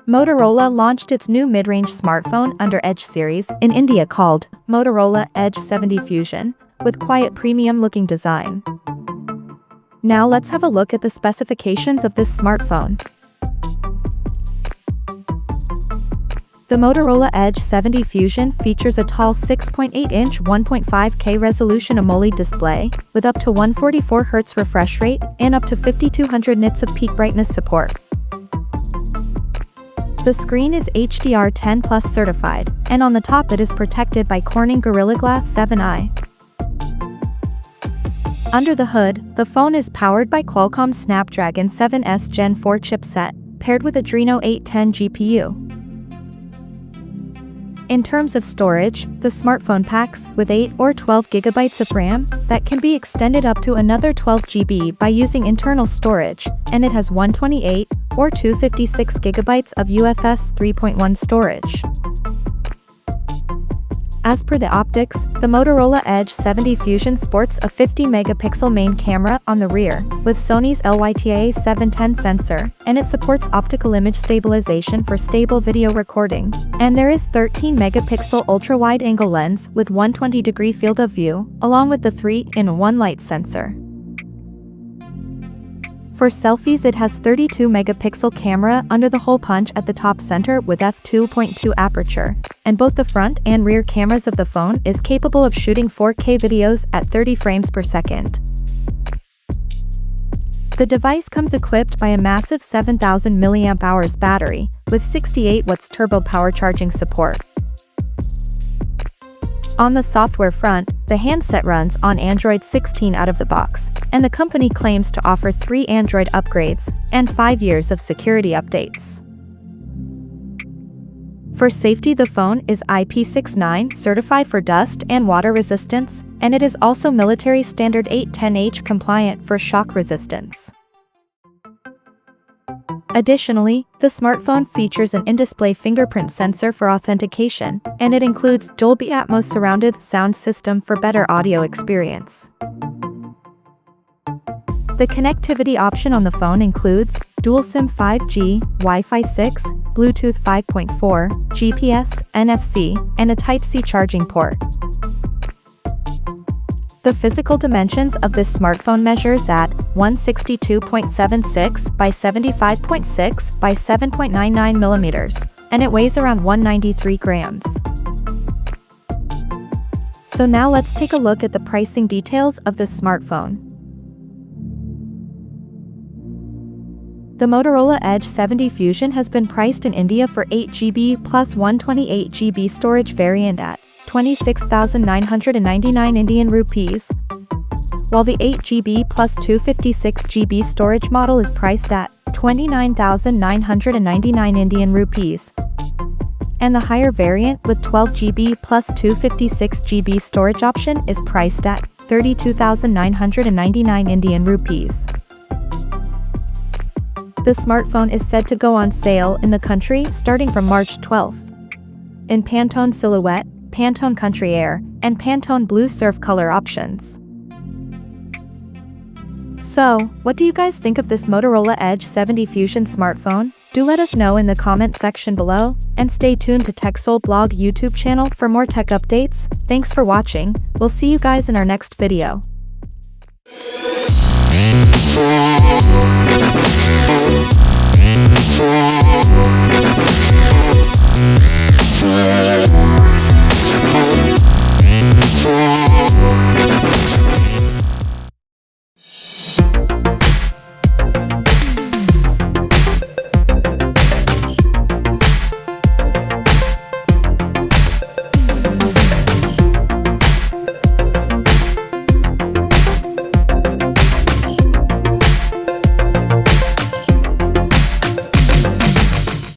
Motorola launched its new mid-range smartphone under Edge series in India called Motorola Edge 70 Fusion, with quiet premium-looking design. Now let's have a look at the specifications of this smartphone. The Motorola Edge 70 Fusion features a tall 6.8-inch 1.5K resolution AMOLED display, with up to 144 Hz refresh rate and up to 5200 nits of peak brightness support. The screen is HDR10 Plus certified, and on the top it is protected by Corning Gorilla Glass 7i. Under the hood, the phone is powered by Qualcomm's Snapdragon 7S Gen 4 chipset, paired with Adreno 810 GPU. In terms of storage, the smartphone packs with 8 or 12 GB of RAM that can be extended up to another 12 GB by using internal storage, and it has 128 or 256 GB of UFS 3.1 storage. As per the optics, the Motorola Edge 70 Fusion sports a 50-megapixel main camera on the rear, with Sony's LYTA710 sensor, and it supports optical image stabilization for stable video recording. And there is 13-megapixel ultra-wide-angle lens with 120-degree field of view, along with the 3-in-1 light sensor. For selfies, it has 32-megapixel camera under the hole punch at the top center with f2.2 aperture, and both the front and rear cameras of the phone is capable of shooting 4K videos at 30 frames per second. The device comes equipped by a massive 7,000 mAh battery, with 68 watts turbo power charging support. On the software front, the handset runs on Android 16 out of the box, and the company claims to offer 3 Android upgrades and 5 years of security updates. For safety, the phone is IP69 certified for dust and water resistance, and it is also military standard 810H compliant for shock resistance. Additionally, the smartphone features an in-display fingerprint sensor for authentication, and it includes Dolby Atmos surrounded sound system for better audio experience. The connectivity option on the phone includes dual SIM 5G, Wi-Fi 6, Bluetooth 5.4, GPS, NFC, and a Type-C charging port. The physical dimensions of this smartphone measures at 162.76 by 75.6 by 7.99 millimeters, and it weighs around 193 grams. So now let's take a look at the pricing details of this smartphone. The Motorola Edge 70 Fusion has been priced in India for 8GB plus 128GB storage variant at 26,999 Indian rupees, while the 8GB plus 256GB storage model is priced at 29,999 Indian rupees, and the higher variant with 12GB plus 256GB storage option is priced at 32,999 Indian rupees. The smartphone is said to go on sale in the country starting from March 12th. In Pantone Silhouette, Pantone Country Air, and Pantone Blue Surf color options. So, what do you guys think of this Motorola Edge 70 Fusion smartphone? Do let us know in the comment section below, and stay tuned to TechSole Blog YouTube channel for more tech updates. Thanks for watching, we'll see you guys in our next video.